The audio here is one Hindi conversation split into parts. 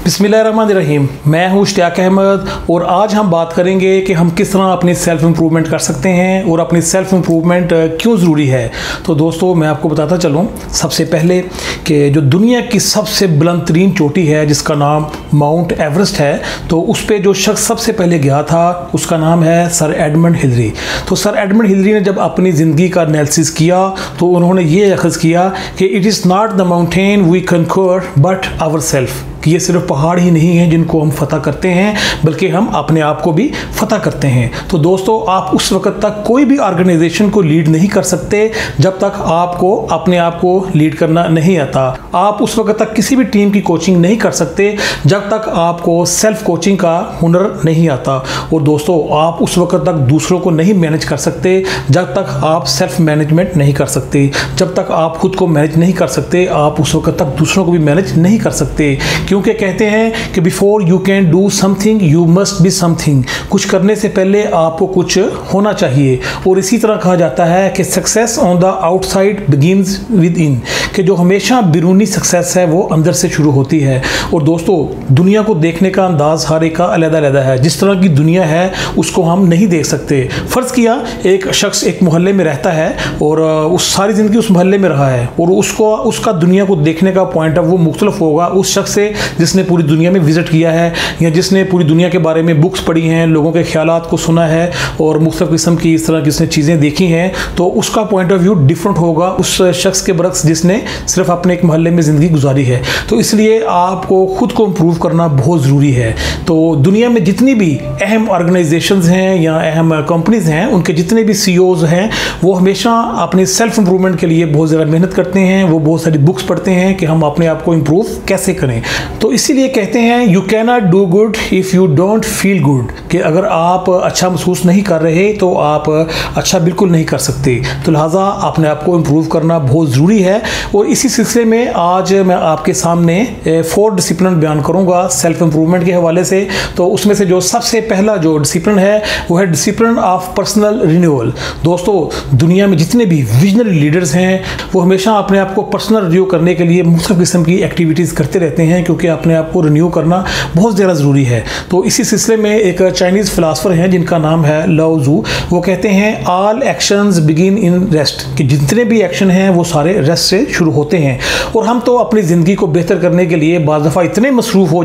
बिस्मिल्लाहिर्रहमानिर्रहीम। मैं हूँ इश्तियाक अहमद और आज हम बात करेंगे कि हम किस तरह अपनी सेल्फ़ इम्प्रूवमेंट कर सकते हैं और अपनी सेल्फ़ इम्प्रूवमेंट क्यों ज़रूरी है। तो दोस्तों मैं आपको बताता चलूँ सबसे पहले कि जो दुनिया की सबसे बुलंद तरीन चोटी है जिसका नाम माउंट एवरेस्ट है, तो उस पर जो शख्स सबसे पहले गया था उसका नाम है सर एडमंड हिलरी। तो सर एडमंड हिलरी ने जब अपनी ज़िंदगी का एनालिसिस किया तो उन्होंने ये अखज़ किया कि it is not the mountain we conquer but our self, कि ये सिर्फ पहाड़ ही नहीं हैं जिनको हम फतह करते हैं बल्कि हम अपने आप को भी फतह करते हैं। तो दोस्तों आप उस वक्त तक कोई भी ऑर्गेनाइजेशन को लीड नहीं कर सकते जब तक आपको अपने आप को लीड करना नहीं आता। आप उस वक्त तक किसी भी टीम की कोचिंग नहीं कर सकते जब तक आपको सेल्फ कोचिंग का हुनर नहीं आता। और दोस्तों आप उस वक्त तक दूसरों को नहीं मैनेज कर सकते जब तक आप सेल्फ मैनेजमेंट नहीं कर सकते। जब तक आप खुद को मैनेज नहीं कर सकते आप उस वक्त तक दूसरों को भी मैनेज नहीं कर सकते, क्योंकि कहते हैं कि before you can do something you must be something. कुछ करने से पहले आपको कुछ होना चाहिए। और इसी तरह कहा जाता है कि success on the outside begins with in, कि जो हमेशा बिरूनी सक्सेस है वो अंदर से शुरू होती है। और दोस्तों दुनिया को देखने का अंदाज हर एक का अलग-अलग है। जिस तरह की दुनिया है उसको हम नहीं देख सकते। फ़र्ज़ किया एक शख्स एक मोहल्ले में रहता है और उस सारी ज़िंदगी उस मोहल्ले में रहा है और उसका दुनिया को देखने का पॉइंट ऑफ वो मुख्तलिफ होगा उस शख्स से जिसने पूरी दुनिया में विज़िट किया है या जिसने पूरी दुनिया के बारे में बुक्स पढ़ी हैं, लोगों के ख्यालात को सुना है और मुख्तलिफ किस्म की इस तरह की उसने चीज़ें देखी हैं। तो उसका पॉइंट ऑफ व्यू डिफरेंट होगा उस शख्स के बरक्स जिसने सिर्फ अपने एक मोहल्ले में ज़िंदगी गुजारी है। तो इसलिए आपको ख़ुद को इम्प्रूव करना बहुत ज़रूरी है। तो दुनिया में जितनी भी अहम ऑर्गेनाइजेशंस हैं या अहम कंपनीज़ हैं उनके जितने भी CEOs हैं वो हमेशा अपनी सेल्फ इम्प्रूवमेंट के लिए बहुत ज़्यादा मेहनत करते हैं। वो बहुत सारी बुक्स पढ़ते हैं कि हम अपने आप को इम्प्रूव कैसे करें। तो इसीलिए कहते हैं you can not do good if you don't feel good, कि अगर आप अच्छा महसूस नहीं कर रहे तो आप अच्छा बिल्कुल नहीं कर सकते। तो लिहाजा अपने आप को इम्प्रूव करना बहुत ज़रूरी है। और इसी सिलसिले में आज मैं आपके सामने 4 डिसिप्लिन बयान करूँगा सेल्फ इम्प्रूवमेंट के हवाले से। तो उसमें से जो सबसे पहला जो डिसिप्लिन है वो है डिसिप्लिन ऑफ पर्सनल रिन्यूअल। दोस्तों दुनिया में जितने भी विजनरी लीडर्स हैं वो हमेशा अपने आप को पर्सनल रिन्यू करने के लिए मुख्तलिफ किस्म की एक्टिविटीज़ करते रहते हैं, क्योंकि अपने आप को रिन्यू करना बहुत ज़्यादा ज़रूरी है। तो इसी सिलसिले में एक चाइनीज़ फिलासफर हैं जिनका नाम है लाओ ज़ू। वो कहते हैं all actions begin in rest, कि जितने भी एक्शन हैं वो सारे रेस्ट से शुरू होते हैं। और हम तो अपनी ज़िंदगी को बेहतर करने के लिए बाज़ दफ़ा इतने मसरूफ़ हो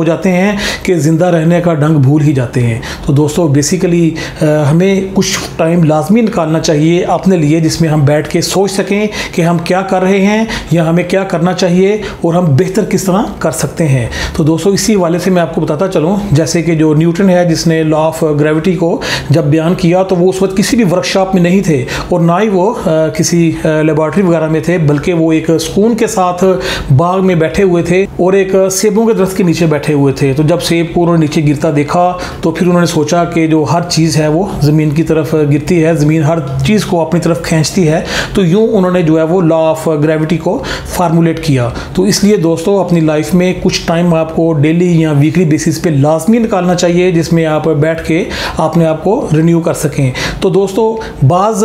जाते हैं कि ज़िंदा रहने का ढंग भूल ही जाते हैं। तो दोस्तों बेसिकली हमें कुछ टाइम लाजमी निकालना चाहिए अपने लिए जिसमें हम बैठ के सोच सकें कि हम क्या कर रहे हैं या हमें क्या करना चाहिए और हम बेहतर किस तरह कर सकते हैं। तो दोस्तों इसी वाले से मैं आपको बताता चलूँ, जैसे कि जो न्यूटन है जिसने लॉ ऑफ ग्रेविटी को जब बयान किया तो वो उस वक्त किसी भी वर्कशॉप में नहीं थे और ना ही वो किसी लेबॉर्ट्री वगैरह में थे, बल्कि वो एक सुकून के साथ बाग में बैठे हुए थे और एक सेबों के दरख्त के नीचे बैठे हुए थे। तो जब सेब को उन्होंने नीचे गिरता देखा तो फिर उन्होंने सोचा कि जो हर चीज़ है वो ज़मीन की तरफ गिरती है, ज़मीन हर चीज़ को अपनी तरफ खींचती है। तो यूँ उन्होंने जो है वो लॉ ऑफ ग्रेविटी को फार्मूलेट किया। तो इसलिए दोस्तों अपनी लाइफ में कुछ टाइम आपको डेली या वीकली बेसिस पे लाजमी निकालना चाहिए जिसमें आप बैठ के अपने आप को रिन्यू कर सकें। तो दोस्तों बाज़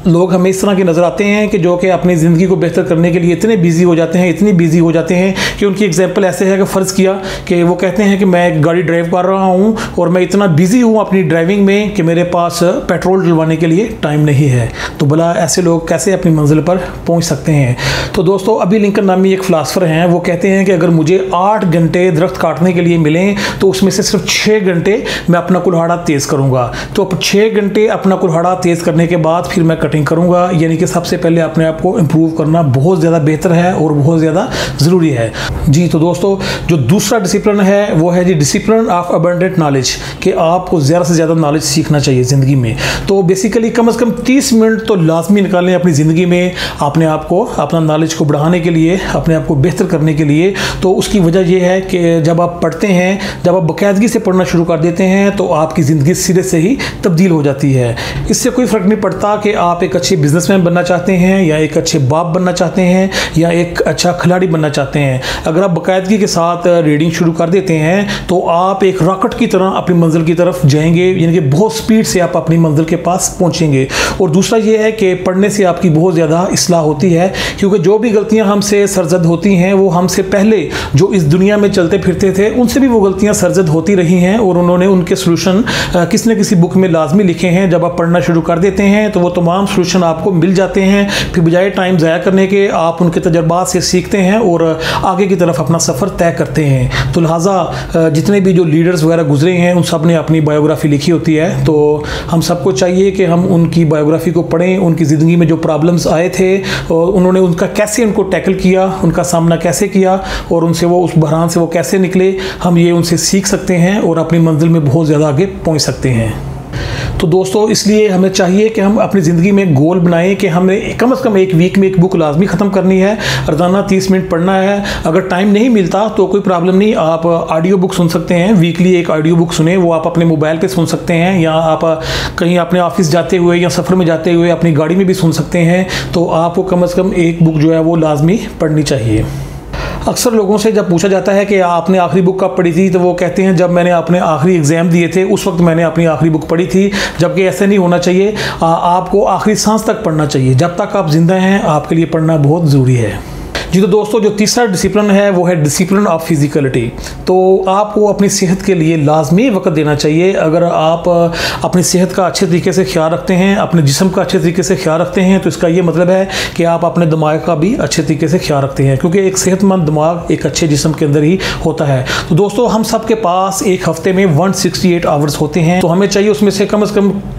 लोग हमें इस तरह के नज़र आते हैं कि जो कि अपनी ज़िंदगी को बेहतर करने के लिए इतने बिजी हो जाते हैं कि उनकी एग्जांपल ऐसे है कि फ़र्ज़ किया कि वो कहते हैं कि मैं गाड़ी ड्राइव कर रहा हूँ और मैं इतना बिजी हूँ अपनी ड्राइविंग में कि मेरे पास पेट्रोल डलवाने के लिए टाइम नहीं है। तो भला ऐसे लोग कैसे अपनी मंजिल पर पहुँच सकते हैं। तो दोस्तों अभी लिंकन नामी एक फ़िलासफ़र हैं, वो कहते हैं कि अगर मुझे 8 घंटे दरख्त काटने के लिए मिलें तो उसमें से सिर्फ 6 घंटे मैं अपना कुल्हाड़ा तेज़ करूँगा। तो 6 घंटे अपना कुल्हाड़ा तेज़ करने के बाद फिर मैं कटिंग करूँगा। यानी कि सबसे पहले अपने आप को इम्प्रूव करना बहुत ज़्यादा बेहतर है और बहुत ज़्यादा ज़रूरी है जी। तो दोस्तों जो दूसरा डिसिप्लिन है वो है जी डिसिप्लिन ऑफ अबंडेंट नॉलेज, कि आपको ज़्यादा से ज़्यादा नॉलेज सीखना चाहिए ज़िंदगी में। तो बेसिकली कम से कम 30 मिनट तो लाजमी निकालें अपनी ज़िंदगी में अपने आप को अपना नॉलेज को बढ़ाने के लिए, अपने आप को बेहतर करने के लिए। तो उसकी वजह यह है कि जब आप पढ़ते हैं, जब आप बाकायदगी से पढ़ना शुरू कर देते हैं तो आपकी ज़िंदगी सिरे से ही तब्दील हो जाती है। इससे कोई फ़र्क नहीं पड़ता कि आप एक अच्छे बिजनेसमैन बनना चाहते हैं या एक अच्छे बाप बनना चाहते हैं या एक अच्छा खिलाड़ी बनना चाहते हैं। अगर आप बाकायदगी के साथ रीडिंग शुरू कर देते हैं तो आप एक रॉकेट की तरह अपनी मंजिल की तरफ जाएंगे, यानी कि बहुत स्पीड से आप अपनी मंजिल के पास पहुंचेंगे। और दूसरा ये है कि पढ़ने से आपकी बहुत ज़्यादा इस्लाह होती है, क्योंकि जो भी गलतियां हमसे सरजद होती हैं वो हमसे पहले जो इस दुनिया में चलते फिरते थे उनसे भी वो गलतियां सरजद होती रही हैं और उन्होंने उनके सोल्यूशन किसी न किसी बुक में लाजमी लिखे हैं। जब आप पढ़ना शुरू कर देते हैं तो वो तमाम सोल्यूशन आपको मिल जाते हैं। फिर बजाय टाइम ज़ाया करने के आप उनके तजर्बात से सीखते हैं और आगे की तरफ अपना सफ़र तय करते हैं। तो लिहाजा जितने भी जो लीडर्स वगैरह गुजरे हैं उन सब ने अपनी बायोग्राफ़ी लिखी होती है, तो हम सबको चाहिए कि हम उनकी बायोग्राफ़ी को पढ़ें, उनकी ज़िंदगी में जो प्रॉब्लम्स आए थे और उन्होंने उनका कैसे उनको टैकल किया, उनका सामना कैसे किया और उनसे वो उस बहरान से वो कैसे निकले, हम ये उनसे सीख सकते हैं और अपनी मंजिल में बहुत ज़्यादा आगे पहुंच सकते हैं। तो दोस्तों इसलिए हमें चाहिए कि हम अपनी ज़िंदगी में गोल बनाएं कि हमें कम से कम एक वीक में एक बुक लाजमी ख़त्म करनी है, रोज़ाना 30 मिनट पढ़ना है। अगर टाइम नहीं मिलता तो कोई प्रॉब्लम नहीं, आप ऑडियो बुक सुन सकते हैं, वीकली एक ऑडियो बुक सुने, वो आप अपने मोबाइल पे सुन सकते हैं या आप कहीं अपने ऑफिस जाते हुए या सफ़र में जाते हुए अपनी गाड़ी में भी सुन सकते हैं। तो आपको कम से कम एक बुक जो है वो लाजमी पढ़नी चाहिए। अक्सर लोगों से जब पूछा जाता है कि आपने आखिरी बुक कब पढ़ी थी, तो वो कहते हैं जब मैंने अपने आखिरी एग्ज़ाम दिए थे उस वक्त मैंने अपनी आखिरी बुक पढ़ी थी, जबकि ऐसे नहीं होना चाहिए। आपको आखिरी सांस तक पढ़ना चाहिए, जब तक आप जिंदा हैं आपके लिए पढ़ना बहुत ज़रूरी है जी। तो दोस्तों जो तीसरा डिसिप्लिन है वो है डिसिप्लिन ऑफ फिजिकलिटी। तो आपको अपनी सेहत के लिए लाजमी वक्त देना चाहिए। अगर आप अपनी सेहत का अच्छे तरीके से ख्याल रखते हैं, अपने जिस्म का अच्छे तरीके से ख्याल रखते हैं, तो इसका ये मतलब है कि आप अपने दिमाग का भी अच्छे तरीके से ख्याल रखते हैं, क्योंकि एक सेहतमंद दिमाग एक अच्छे जिस्म के अंदर ही होता है। तो दोस्तों हम सब के पास एक हफ्ते में 168 आवर्स होते हैं, तो हमें चाहिए उसमें से कम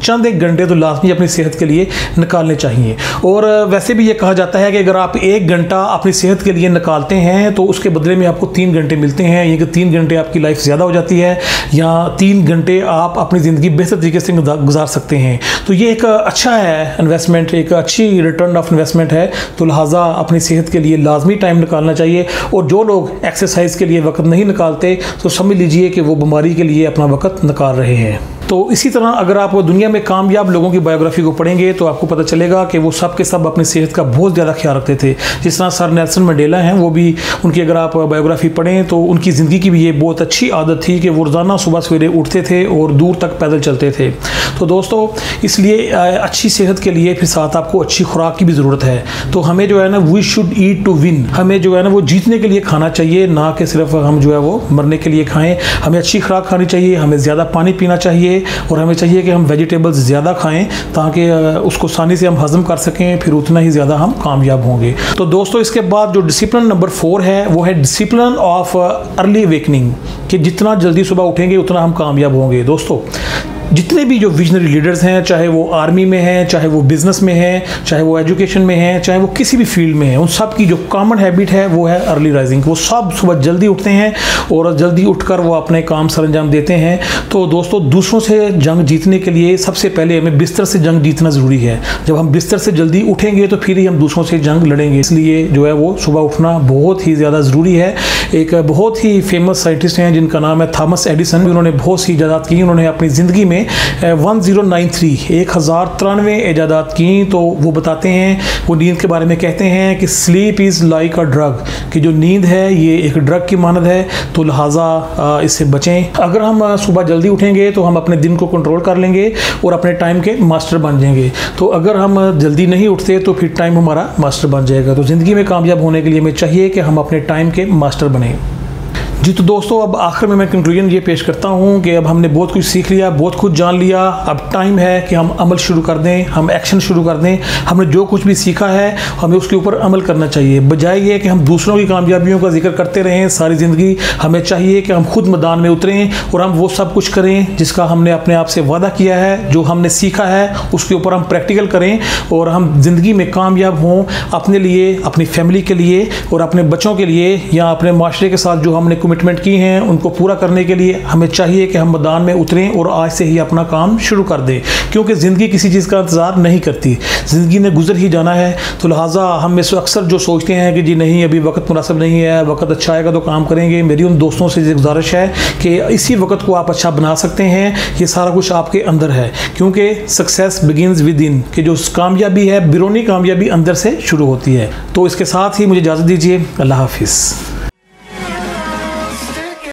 चंद एक घंटे तो लाजमी अपनी सेहत के लिए निकालने चाहिए। और वैसे भी ये कहा जाता है कि अगर आप 1 घंटा अपनी सेहत के लिए निकालते हैं तो उसके बदले में आपको 3 घंटे मिलते हैं। ये कि 3 घंटे आपकी लाइफ ज़्यादा हो जाती है या 3 घंटे आप अपनी ज़िंदगी बेहतर तरीके से गुजार सकते हैं। तो ये एक अच्छा है इन्वेस्टमेंट, एक अच्छी रिटर्न ऑफ इन्वेस्टमेंट है। तो लिहाजा अपनी सेहत के लिए लाजमी टाइम निकालना चाहिए। और जो लोग एक्सरसाइज के लिए वक्त नहीं निकालते तो समझ लीजिए कि वो बीमारी के लिए अपना वक्त निकाल रहे हैं। तो इसी तरह अगर आप दुनिया में कामयाब लोगों की बायोग्राफी को पढ़ेंगे तो आपको पता चलेगा कि वो सब के सब अपनी सेहत का बहुत ज़्यादा ख्याल रखते थे। जिस तरह सर नेल्सन मंडेला हैं, वो भी उनकी अगर आप बायोग्राफी पढ़ें तो उनकी ज़िंदगी की भी ये बहुत अच्छी आदत थी कि वो रोज़ाना सुबह सवेरे उठते थे और दूर तक पैदल चलते थे। तो दोस्तों इसलिए अच्छी सेहत के लिए फिर साथ आपको अच्छी खुराक की भी ज़रूरत है। तो हमें जो है ना we should eat to win, हमें जो है ना वो जीतने के लिए खाना चाहिए, ना कि सिर्फ हम जो है वो मरने के लिए खाएँ। हमें अच्छी खुराक खानी चाहिए, हमें ज़्यादा पानी पीना चाहिए और हमें चाहिए कि हम वेजिटेबल्स ज़्यादा खाएं ताकि उसको आसानी से हम हज़म कर सकें, फिर उतना ही ज़्यादा हम कामयाब होंगे। तो दोस्तों इसके बाद जो डिसिप्लिन नंबर 4 है वो है डिसिप्लिन ऑफ अर्ली अवेकनिंग, कि जितना जल्दी सुबह उठेंगे उतना हम कामयाब होंगे। दोस्तों जितने भी जो विजनरी लीडर्स हैं, चाहे वो आर्मी में हैं, चाहे वो बिज़नेस में हैं, चाहे वो एजुकेशन में हैं, चाहे वो किसी भी फील्ड में हैं, उन सब की जो कॉमन हैबिट है वो है अर्ली राइजिंग। वो सब सुबह जल्दी उठते हैं और जल्दी उठकर वो अपने काम सर अंजाम देते हैं। तो दोस्तों दूसरों से जंग जीतने के लिए सबसे पहले हमें बिस्तर से जंग जीतना ज़रूरी है। जब हम बिस्तर से जल्दी उठेंगे तो फिर ही हम दूसरों से जंग लड़ेंगे। इसलिए जो है वो सुबह उठना बहुत ही ज़्यादा ज़रूरी है। एक बहुत ही फेमस साइंटिस्ट हैं जिनका नाम है थॉमस एडिसन। उन्होंने बहुत सी इजादात की, उन्होंने अपनी ज़िंदगी में 1093 इजादात की। तो वो बताते हैं, वो नींद के बारे में कहते हैं कि sleep is like a drug, कि जो नींद है ये एक ड्रग की मानद है, तो लिहाजा इससे बचें। अगर हम सुबह जल्दी उठेंगे तो हम अपने दिन को कंट्रोल कर लेंगे और अपने टाइम के मास्टर बन जाएंगे। तो अगर हम जल्दी नहीं उठते तो फिर टाइम हमारा मास्टर बन जाएगा। तो ज़िंदगी में कामयाब होने के लिए हमें चाहिए कि हम अपने टाइम के मास्टर बने जी। तो दोस्तों अब आखिर में मैं कंक्लूजन ये पेश करता हूँ कि अब हमने बहुत कुछ सीख लिया, बहुत कुछ जान लिया। अब टाइम है कि हम अमल शुरू कर दें, हम एक्शन शुरू कर दें। हमने जो कुछ भी सीखा है हमें उसके ऊपर अमल करना चाहिए, बजाय ये कि हम दूसरों की कामयाबियों का जिक्र करते रहें सारी ज़िंदगी। हमें चाहिए कि हम खुद मैदान में उतरें और हम वो सब कुछ करें जिसका हमने अपने आप से वादा किया है, जो हमने सीखा है उसके ऊपर हम प्रैक्टिकल करें और हम ज़िंदगी में कामयाब हों, अपने लिए, अपनी फैमिली के लिए और अपने बच्चों के लिए या अपने माशरे के साथ जो हमने कमिटमेंट की हैं उनको पूरा करने के लिए हमें चाहिए कि हम मैदान में उतरें और आज से ही अपना काम शुरू कर दें। क्योंकि ज़िंदगी किसी चीज़ का इंतज़ार नहीं करती, ज़िंदगी ने गुजर ही जाना है। तो लिहाजा हम में से अक्सर जो सोचते हैं कि जी नहीं अभी वक्त मुनासिब नहीं है, वक्त अच्छा आएगा तो काम करेंगे, मेरी उन दोस्तों से गुजारिश है कि इसी वक्त को आप अच्छा बना सकते हैं। ये सारा कुछ आपके अंदर है, क्योंकि सक्सेस बिगिंस विद इन, कि जो कामयाबी है, बिरूनी कामयाबी अंदर से शुरू होती है। तो इसके साथ ही मुझे इजाज़त दीजिए। अल्लाह हाफिज़।